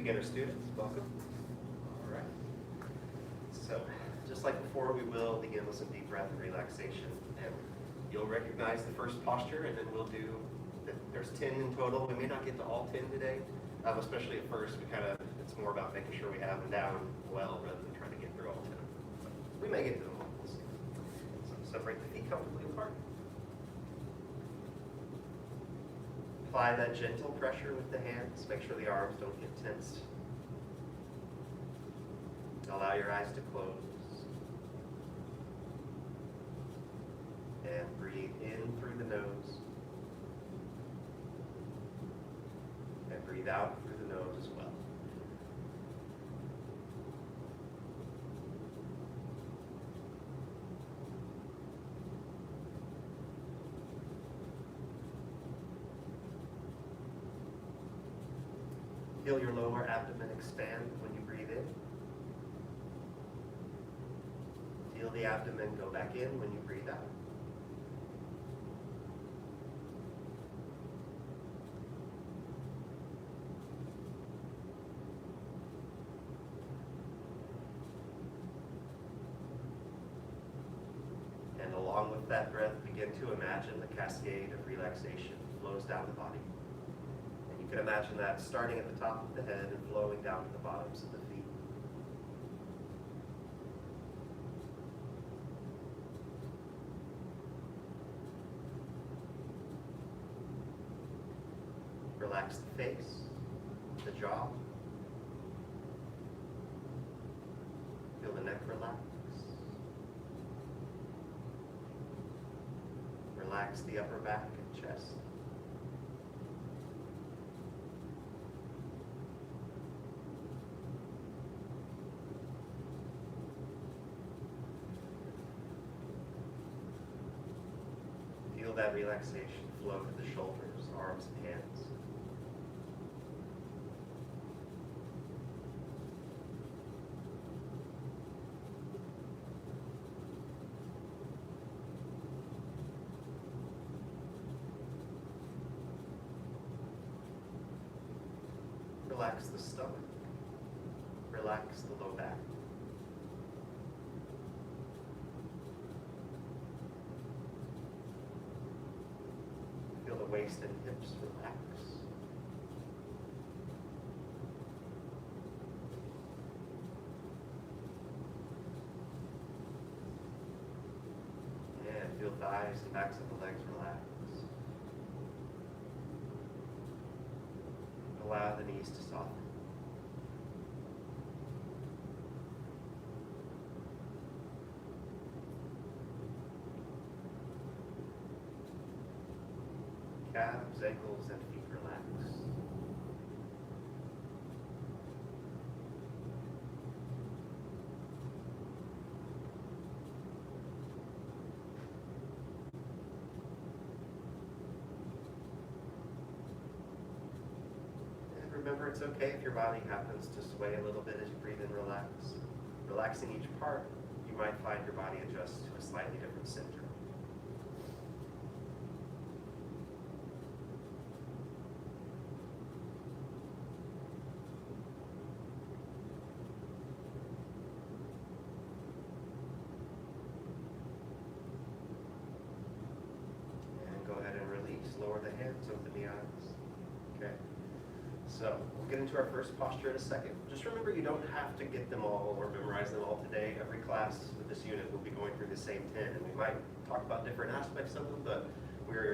beginner students, welcome. All right. So, just like before, we will begin with some deep breath and relaxation. And you'll recognize the first posture, and then we'll do, there's 10 in total. We may not get to all 10 today, especially at first. It's more about making sure we have them down well rather than trying to get through all 10. But we may get to them all. We'll see. So, separate the feet comfortably apart. Apply that gentle pressure with the hands. Make sure the arms don't get tensed. Allow your eyes to close. And breathe in through the nose. And breathe out through the nose as well. Feel your lower abdomen expand when you breathe in. Feel the abdomen go back in when you breathe out. And along with that breath, begin to imagine the cascade of relaxation flows down the body. You can imagine that starting at the top of the head and flowing down to the bottoms of the feet. Relax the face, the jaw. Feel the neck relax. Relax the upper back and chest. Feel that relaxation flow to the shoulders, arms, and hands. Relax the stomach. Relax the low back. Feel the waist and hips relax. And feel thighs and backs of the legs relax. Allow the knees to soften. Calves, ankles, and feet relax. And remember, it's okay if your body happens to sway a little bit as you breathe and relax. Relaxing each part, you might find your body adjusts to a slightly different center. Lower the hands, open the eyes. Okay. So we'll get into our first posture in a second. Just remember, you don't have to get them all or memorize them all today. Every class with this unit will be going through the same 10, and we might talk about different aspects of them, but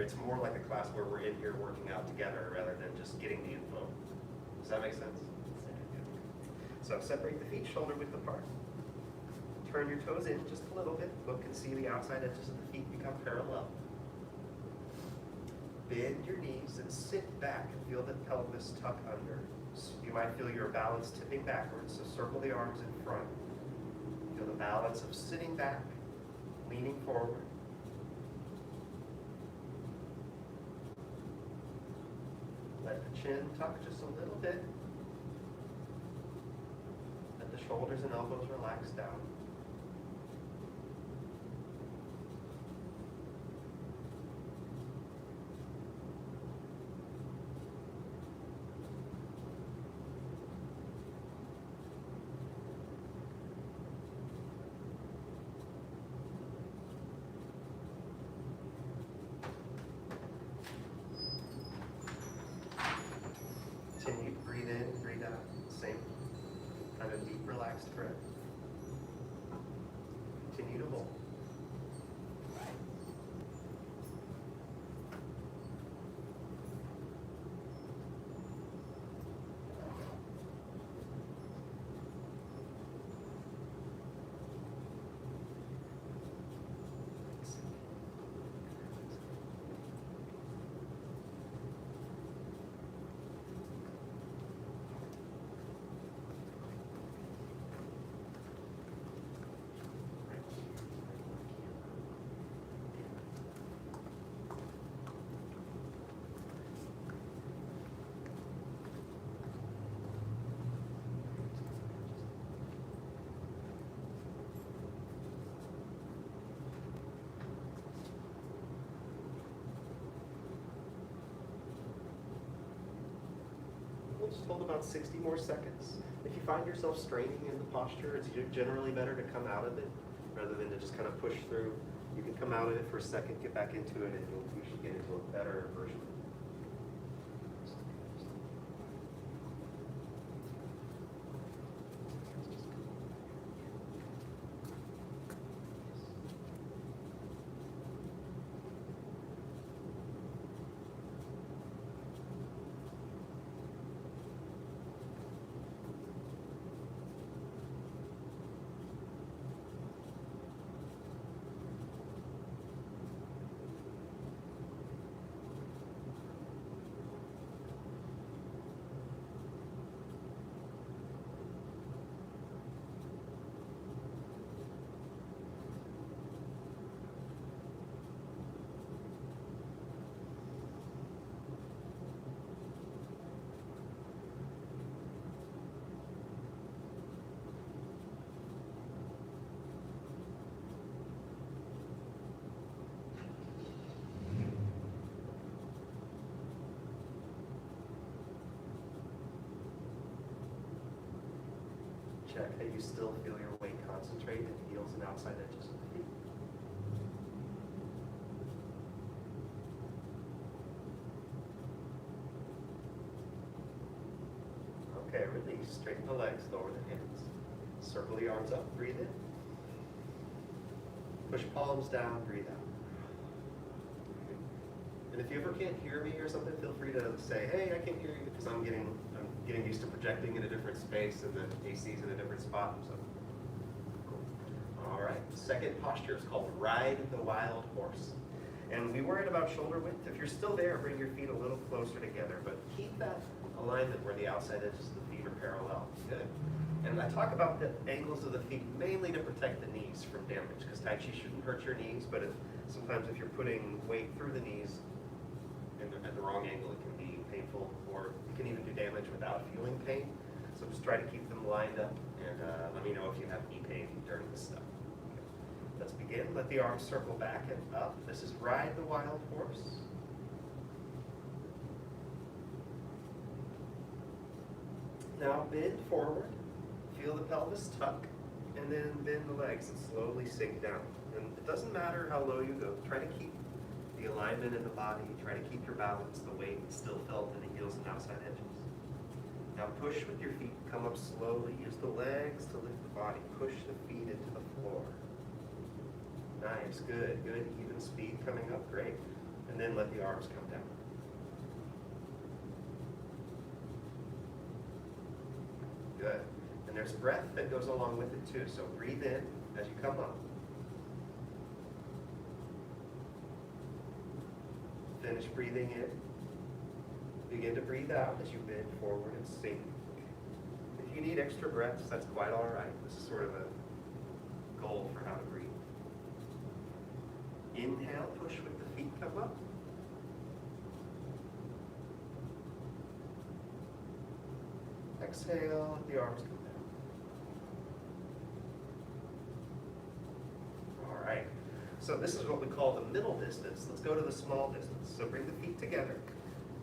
it's more like a class where we're in here working out together rather than just getting the info. Does that make sense? So separate the feet shoulder width apart. Turn your toes in just a little bit. Look and see the outside edges of the feet become parallel. Bend your knees and sit back and feel the pelvis tuck under. So you might feel your balance tipping backwards, so circle the arms in front. Feel the balance of sitting back, leaning forward. Let the chin tuck just a little bit. Let the shoulders and elbows relax down. Just hold about 60 more seconds. If you find yourself straining in the posture, it's generally better to come out of it rather than to just kind of push through. You can come out of it for a second, get back into it, and you should get into a better version. Check that you still feel your weight concentrate in the heels and outside edges of the feet. Okay, release. Straighten the legs, lower the hands. Circle the arms up, breathe in. Push palms down, breathe out. And if you ever can't hear me or something, feel free to say, hey, I can't hear you, because I'm getting used to projecting in a different space and the AC's in a different spot. So, cool. All right, second posture is called Ride the Wild Horse. And we worried about shoulder width. If you're still there, bring your feet a little closer together, but keep that alignment where the outside edges of the feet are parallel. Good. And I talk about the angles of the feet mainly to protect the knees from damage, because Tai Chi shouldn't hurt your knees, but sometimes if you're putting weight through the knees at the wrong angle, it can be painful, or you can even do damage without feeling pain. So just try to keep them lined up, and let me know if you have knee pain during this stuff. Okay. Let's begin. Let the arms circle back and up. This is Ride the Wild Horse. Now bend forward. Feel the pelvis tuck, and then bend the legs and slowly sink down. And it doesn't matter how low you go. Try to keep the alignment in the body. Try to keep your balance. The weight still felt in the heels and outside edges. Now push with your feet. Come up slowly. Use the legs to lift the body. Push the feet into the floor. Nice. Good. Good. Even speed coming up. Great. And then let the arms come down. Good. And there's breath that goes along with it too. So breathe in as you come up. Finish breathing in. Begin to breathe out as you bend forward and sink. If you need extra breaths, that's quite all right. This is sort of a goal for how to breathe. Inhale, push with the feet come up. Exhale, let the arms come down. All right. So this is what we call the middle distance. Let's go to the small distance. So bring the feet together.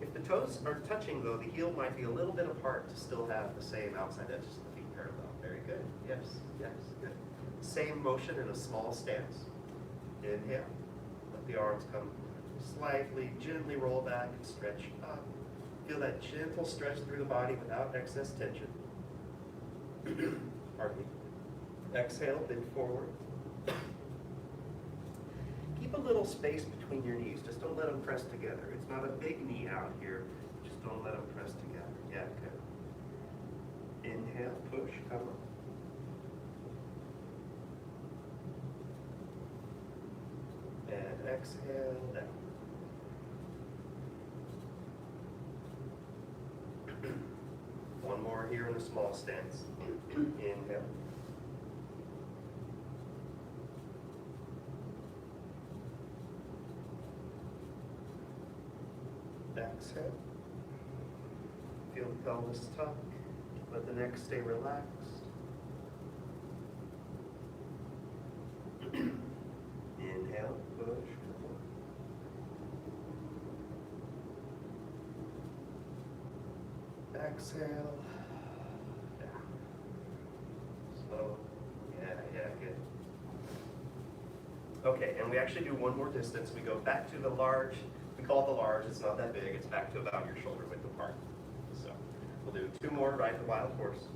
If the toes are touching, though, the heel might be a little bit apart to still have the same outside edges of the feet parallel. Very good. Yes, yes, good. Same motion in a small stance. Inhale. Let the arms come slightly, gently roll back and stretch up. Feel that gentle stretch through the body without excess tension. Pardon me. Exhale, bend forward. Keep a little space between your knees. Just don't let them press together. It's not a big knee out here. Just don't let them press together. Yeah, good. Inhale, push, come up. And exhale, down. One more here in a small stance. Inhale. Exhale. Feel the pelvis tuck. Let the neck stay relaxed. Inhale, push. Exhale. Yeah. Slow. Yeah, good. Okay, and we actually do one more distance. We go back to the large. We call it the large. It's not that big. It's back to about your shoulder width apart. So we'll do 2 more, ride the wild horse.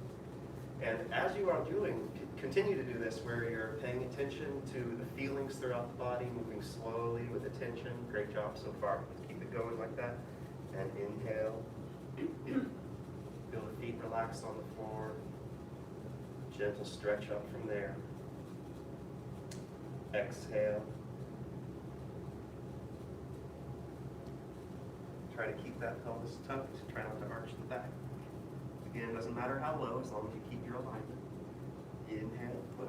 And as you are doing, continue to do this where you're paying attention to the feelings throughout the body, moving slowly with attention. Great job so far. Let's keep it going like that. And inhale. Feel the feet relax on the floor. Gentle stretch up from there. Exhale. Try to keep that pelvis tucked. Try not to arch the back. Again, it doesn't matter how low as long as you keep your alignment. Inhale, push.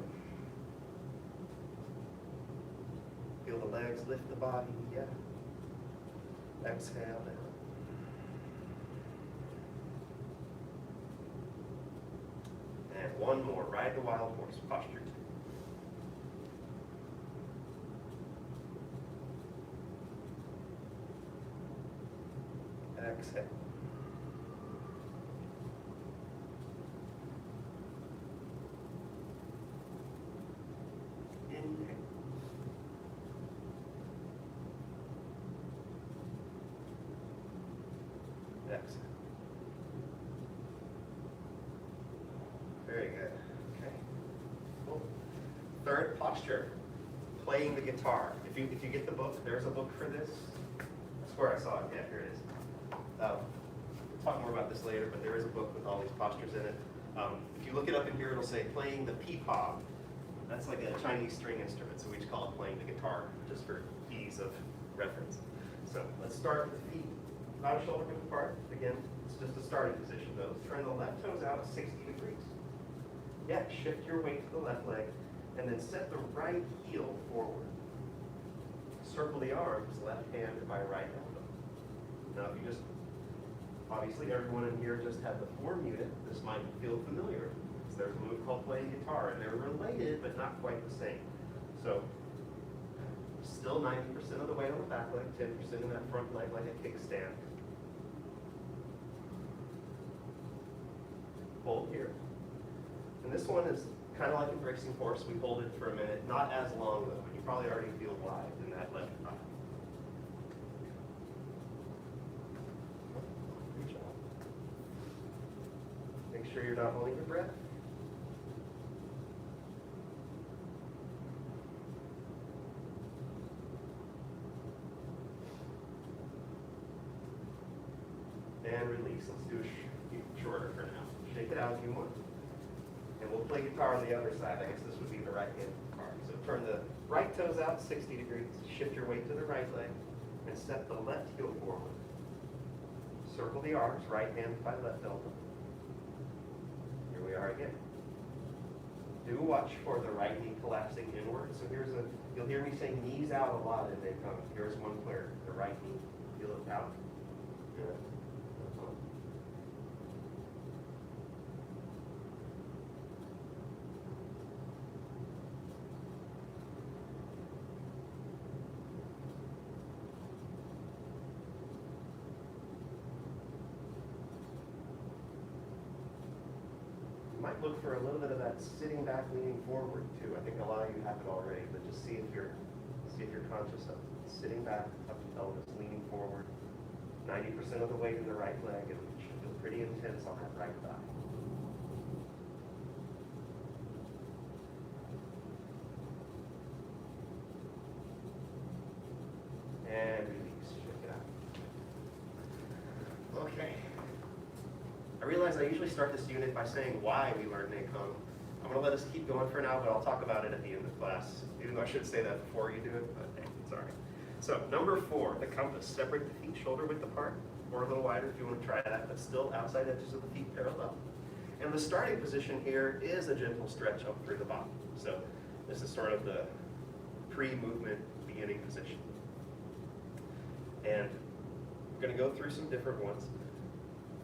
Feel the legs lift the body. Yeah. Exhale down. And one more. Ride the wild horse. Posture 2. Exhale. Inhale. Exhale. Very good. Okay. Cool. Third posture, playing the guitar. If you get the book, there's a book for this. I swear I saw it. Yeah, here it is. We'll talk more about this later, but there is a book with all these postures in it. If you look it up in here, it'll say playing the peepaw. That's like a Chinese string instrument, so we just call it playing the guitar, just for ease of reference. So let's start with the feet about shoulder width apart. Again, it's just a starting position though. Turn the left toes out 60 degrees. Yeah, shift your weight to the left leg, and then set the right heel forward. Circle the arms, left hand by right elbow. Now if you just, obviously everyone in here just had the form unit, this might feel familiar. So there's a move called playing guitar, and they're related, but not quite the same. So still 90% of the weight on the back leg, 10% in that front leg like a kickstand. Hold here. And this one is kind of like a racing horse. We hold it for a minute, not as long though, but you probably already feel wide in that left thigh. Good job. Make sure you're not holding your breath. And release. Let's do it shorter for now. Shake it out if you want. And we'll play guitar on the other side. I guess this would be the right hand guitar. So turn the right toes out 60 degrees. Shift your weight to the right leg and set the left heel forward. Circle the arms, right hand by left elbow. Here we are again. Do watch for the right knee collapsing inward. So you'll hear me say knees out a lot as they come. Here's one clear. The right knee, feel it out. Good. Might look for a little bit of that sitting back, leaning forward too. I think a lot of you have it already, but just see if you're conscious of it. Sitting back, up the pelvis, leaning forward. 90% of the weight in the right leg, and it should feel pretty intense on that right thigh. And release. Check it out. Okay. I realize I usually start this unit by saying why we learn Neikong. I'm going to let us keep going for now, but I'll talk about it at the end of class. Even though I should say that before you do it, but hey, it's all right. So number 4, the compass. Separate the feet shoulder width apart, or a little wider if you want to try that, but still outside edges of the feet parallel. And the starting position here is a gentle stretch up through the body. So this is sort of the pre-movement beginning position. And we're going to go through some different ones.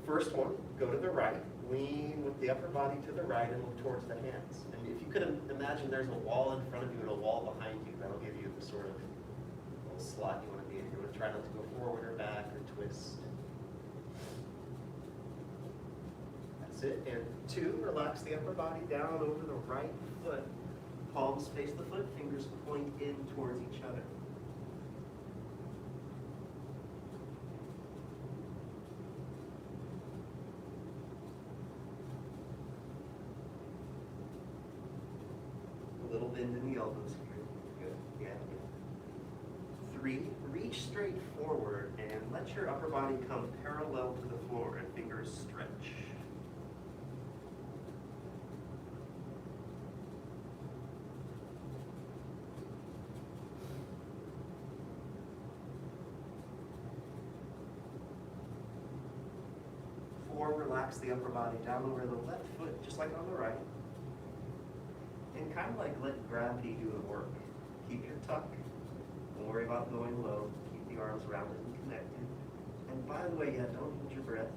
First one, go to the right, lean with the upper body to the right and look towards the hands. And if you could imagine there's a wall in front of you and a wall behind you, that'll give you the sort of little slot you want to be in. You want to try not to go forward or back or twist. That's it. And 2, relax the upper body down over the right foot. Palms face the foot, fingers point in towards each other. A little bend in the elbows here. Good. Yeah. 3, reach straight forward and let your upper body come parallel to the floor and fingers stretch. Relax the upper body down over the left foot, just like on the right. And kind of like let gravity do the work. Keep your tuck. Don't worry about going low. Keep the arms rounded and connected. And by the way, yeah, don't hold your breath.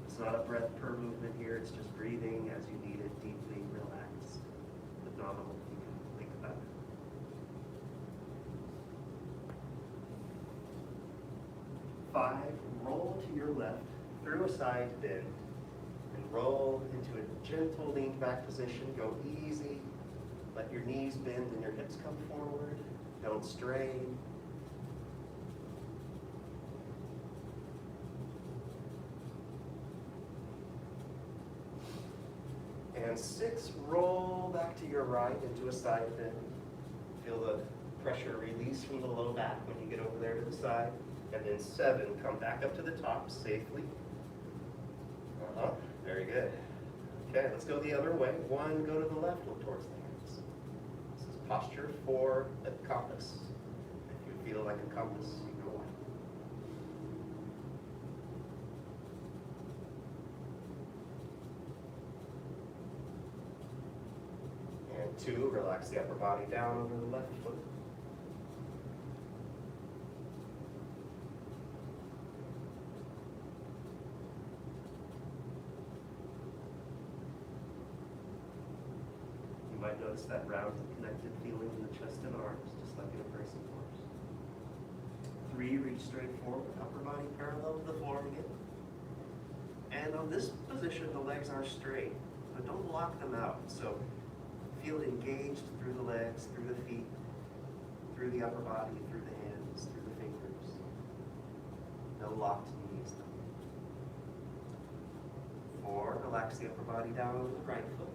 It's not a breath per movement here. It's just breathing as you need it, deeply relaxed. Abdominal, you can think about it. 5, roll to your left through a side bend and roll into a gentle lean back position. Go easy. Let your knees bend and your hips come forward. Don't strain. And 6, roll back to your right into a side bend. Feel the pressure release from the low back when you get over there to the side. And then 7, come back up to the top safely. Very good. Okay, let's go the other way. 1, go to the left, look towards the hands. This is posture for a compass. If you feel like a compass, you go on. And 2, relax the upper body down over the left foot. Notice that round and connected feeling in the chest and arms, just like in a bracing horse. 3, reach straight forward, upper body parallel to the floor again. And on this position, the legs are straight, but don't lock them out. So feel engaged through the legs, through the feet, through the upper body, through the hands, through the fingers. No locked knees. 4, relax the upper body down over the right foot.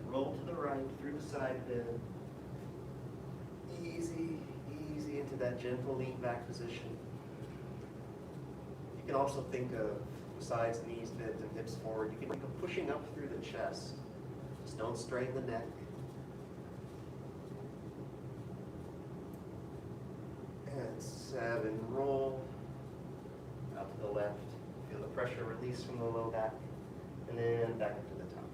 Roll to the right through the side bend. Easy, easy into that gentle lean back position. You can also think of, besides knees bent and hips forward, you can think of pushing up through the chest. Just don't strain the neck. And 7, roll out to the left. Feel the pressure release from the low back. And then back up to the top.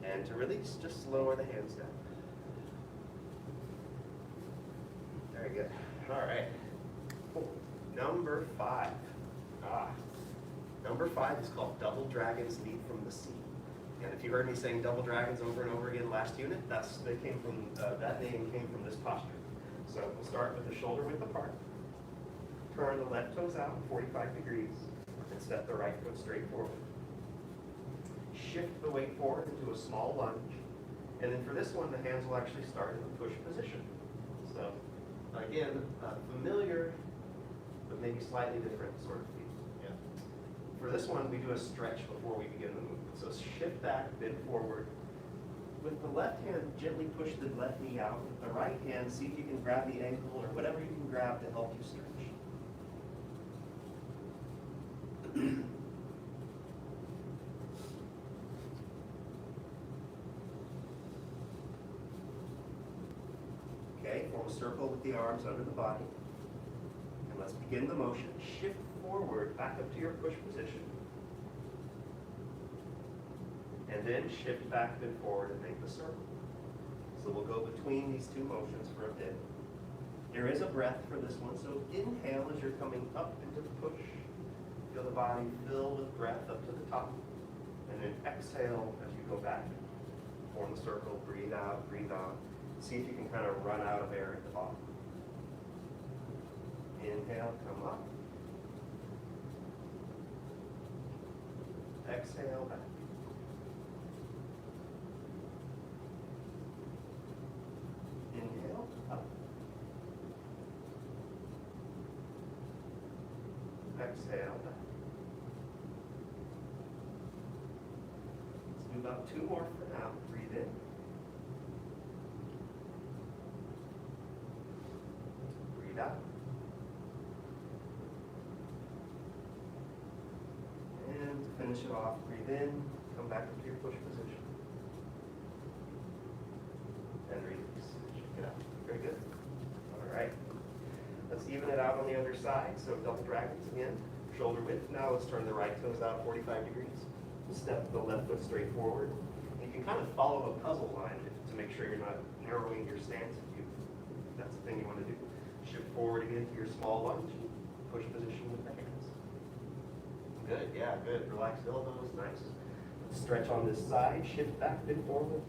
And to release, just lower the hands down. Very good. All right. Cool. Number 5. Number 5 is called Double Dragons Lead from the Sea. And if you heard me saying double dragons over and over again last unit, that name came from this posture. So we'll start with the shoulder width apart. Turn the left toes out 45 degrees and step the right foot straight forward. Shift the weight forward into a small lunge. And then for this one, the hands will actually start in the push position. So again, familiar, but maybe slightly different sort of feel. Yeah. For this one, we do a stretch before we begin the movement. So shift back, bend forward. With the left hand, gently push the left knee out. With the right hand, see if you can grab the ankle or whatever you can grab to help you stretch. Okay, form a circle with the arms under the body. And let's begin the motion. Shift forward, back up to your push position. And then shift back and forward and make the circle. So we'll go between these two motions for a bit. There is a breath for this one, so inhale as you're coming up into the push. Feel the body fill with breath up to the top. And then exhale as you go back. Form the circle, breathe out, breathe on. See if you can kind of run out of air at the bottom. Inhale, come up. Exhale, back. Inhale, up. Exhale, back. Let's do about 2 more for now. Breathe in. Breathe out. And to finish it off, breathe in, come back into your push position. And release. Check it out. Very good. All right. Let's even it out on the other side. So double dragons again, shoulder width. Now let's turn the right toes out 45 degrees. Step the left foot straight forward. And you can kind of follow a puzzle line to make sure you're not narrowing your stance if that's the thing you want to do. Shift forward again to your small lunge. Push position with the hands. Good, yeah, good. Relaxed elbows, nice. Stretch on this side, shift back, bend forward.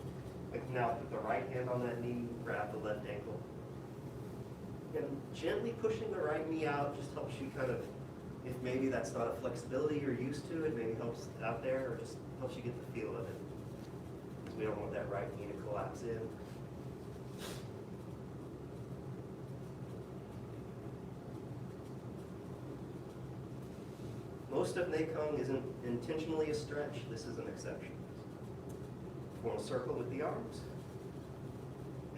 Now put the right hand on that knee, grab the left ankle. And gently pushing the right knee out just helps you kind of, if maybe that's not a flexibility you're used to, it maybe helps out there, or just helps you get the feel of it. Because we don't want that right knee to collapse in. Most of Neikung isn't intentionally a stretch. This is an exception. Form a circle with the arms.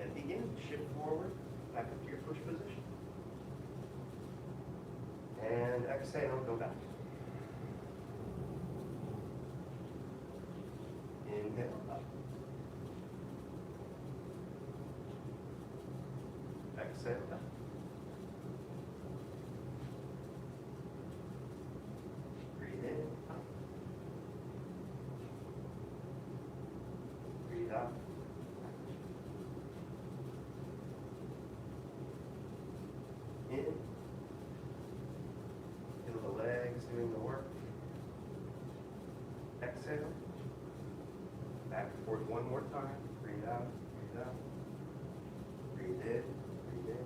And begin. Shift forward, back up to your push position. And exhale, go back. Inhale, up. Exhale, back. Breathe in, up. Breathe out. In. Feel the legs doing the work. Exhale. Back and forth one more time. Breathe out, breathe out. Breathe in, breathe in.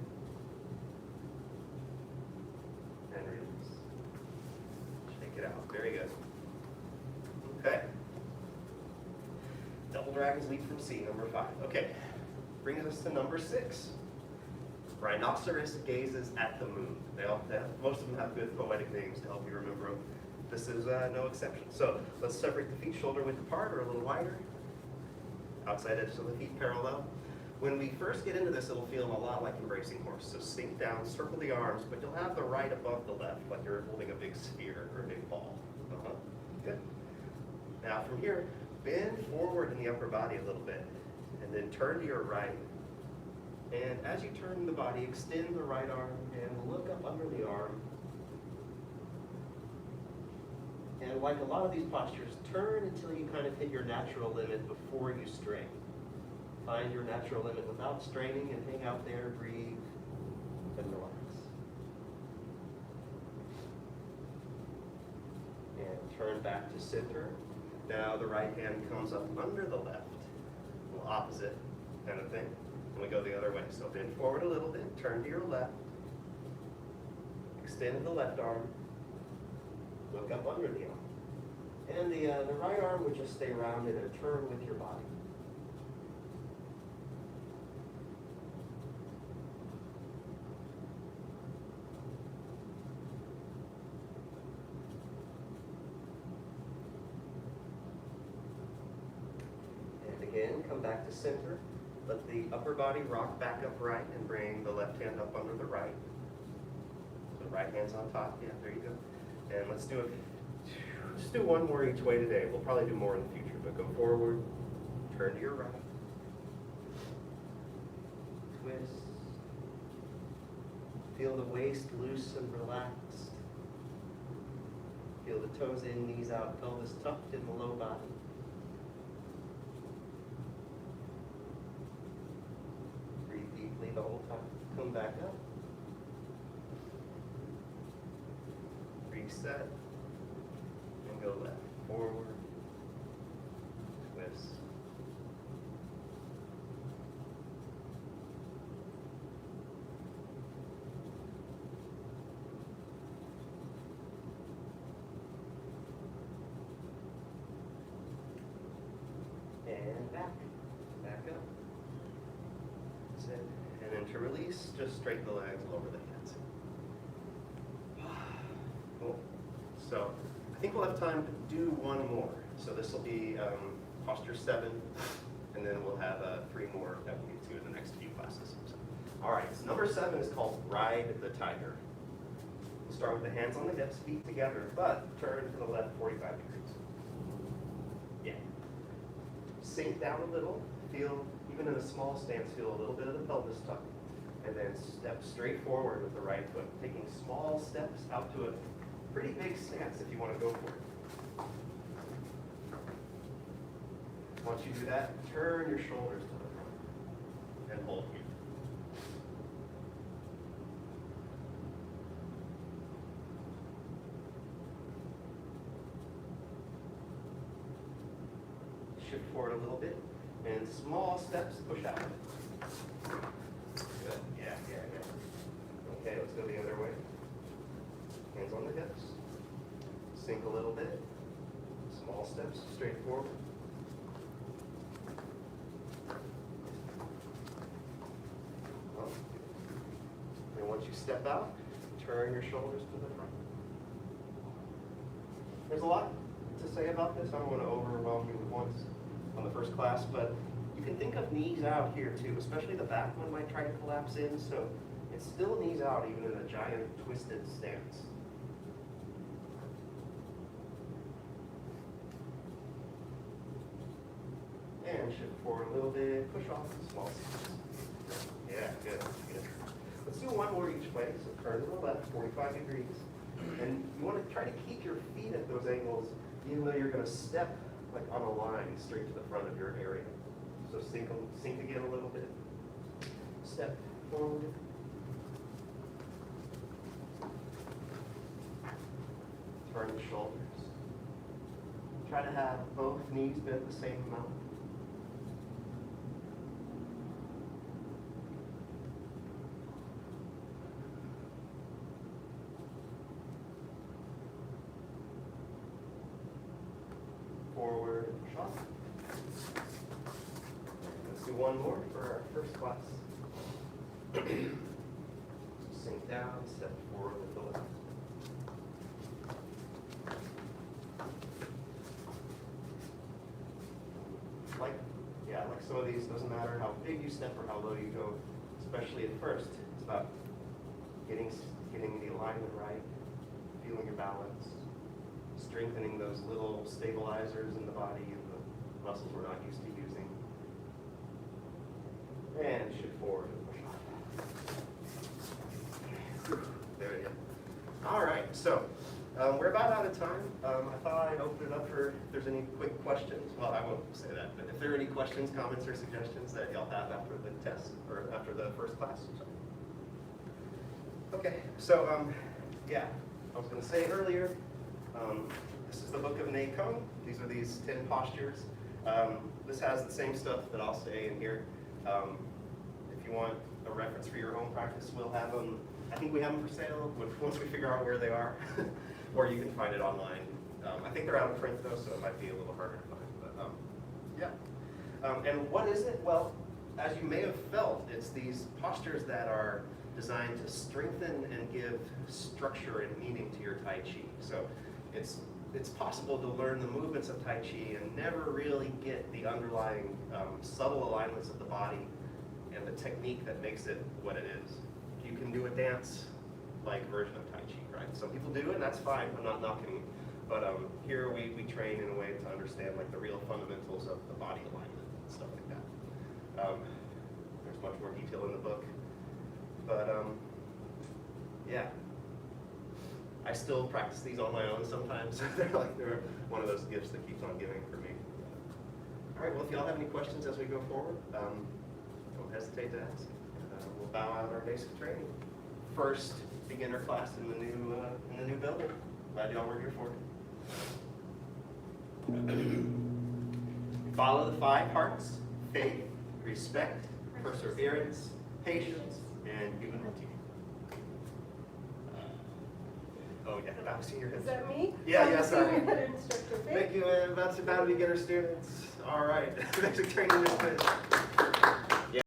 And release. Shake it out. Very good. Okay. Double dragons leap from C, number 5. Okay. Brings us to number 6. Rhinoceros gazes at the moon. Most of them have good poetic names to help you remember them. This is no exception. So let's separate the feet shoulder width apart or a little wider. Outside edges of the feet parallel. When we first get into this, it'll feel a lot like embracing horse. So sink down, circle the arms, but you'll have the right above the left, like you're holding a big sphere or a big ball. Good. Now from here, bend forward in the upper body a little bit, and then turn to your right. And as you turn the body, extend the right arm and look up under the arm. And like a lot of these postures, turn until you kind of hit your natural limit before you strain. Find your natural limit without straining and hang out there, breathe, and relax. And turn back to center. Now the right hand comes up under the left, a little opposite kind of thing. And we go the other way. So bend forward a little bit, turn to your left, extend the left arm, look up under the arm. And the right arm would just stay rounded and turn with your body. And again, come back to center. Let the upper body rock back upright and bring the left hand up under the right. So the right hand's on top. Yeah, there you go. And let's do it. Just do one more each way today. We'll probably do more in the future, but go forward, turn to your right. Twist. Feel the waist loose and relaxed. Feel the toes in, knees out, pelvis tucked in the low body. Breathe deeply the whole time. Come back up. reset, and go left, forward, twist. And back up. That's it. And then to release, just straighten the legs, lower the hands. Cool. So I think we'll have time to do one more. So this will be posture 7, and then we'll have 3 more that we'll get to in the next few classes. So, all right, so number 7 is called Ride the Tiger. We'll start with the hands on the hips, feet together, but turn to the left 45 degrees. Yeah. Sink down a little, feel, even in a small stance, feel a little bit of the pelvis tuck, and then step straight forward with the right foot, taking small steps out to a pretty big stance if you want to go for it. Once you do that, turn your shoulders to the front and hold here. Shift forward a little bit, and small steps push out. Good, yeah. Okay, let's go the other way. Hands on the hips. Sink a little bit. Small steps, straight forward. And once you step out, turn your shoulders to the front. There's a lot to say about this. I don't want to overwhelm you with once on the first class, but you can think of knees out here too, especially the back one might try to collapse in, so it's still knees out even in a giant twisted stance. And shift forward a little bit, push off the small steps. Yeah, good. Let's do one more each way, so turn to the left, 45 degrees. And you want to try to keep your feet at those angles, even though you're going to step like on a line straight to the front of your area. So sink again a little bit. Step forward. Turn the shoulders. Try to have both knees bent the same amount. Forward and push off. Let's do one more for our first class. Sink down, step forward with the left. Like some of these, doesn't matter how big you step or how low you go, especially at first. It's about getting the alignment right, feeling your balance, strengthening those little stabilizers in the body and the muscles we're not used to using. And shift forward and push off. There we go. All right, so we're about out of time. I thought I'd open it up for if there's any quick questions. Well, I won't say that, but if there are any questions, comments, or suggestions that y'all have after the test or after the first class. Okay, so yeah, I was going to say earlier, this is the book of Nacon. These are these 10 postures. This has the same stuff that I'll say in here. If you want a reference for your own practice, we'll have them. I think we have them for sale once we figure out where they are, or you can find it online. I think they're out of print though, so it might be a little harder to find. But yeah. And what is it? Well, as you may have felt, it's these postures that are designed to strengthen and give structure and meaning to your Tai Chi. So it's possible to learn the movements of Tai Chi and never really get the underlying subtle alignments of the body and the technique that makes it what it is. You can do a dance-like version of Tai Chi, right? Some people do, and that's fine. I'm not knocking. But here we train in a way to understand like the real fundamentals of the body alignment and stuff like that. There's much more detail in the book. But yeah. I still practice these on my own sometimes. they're one of those gifts that keeps on giving for me. All right, well, if y'all have any questions as we go forward, don't hesitate to ask. We'll bow out our basic training. First beginner class in the new building. glad y'all were here for it. Follow the 5 hearts: faith, respect, perseverance, patience, and humility. Oh yeah, that was Senior Head. Is that me? Yeah, sorry. Senior Head Instructor Figg. Thank you, and that's about to beginner students. All right, basic training is finished.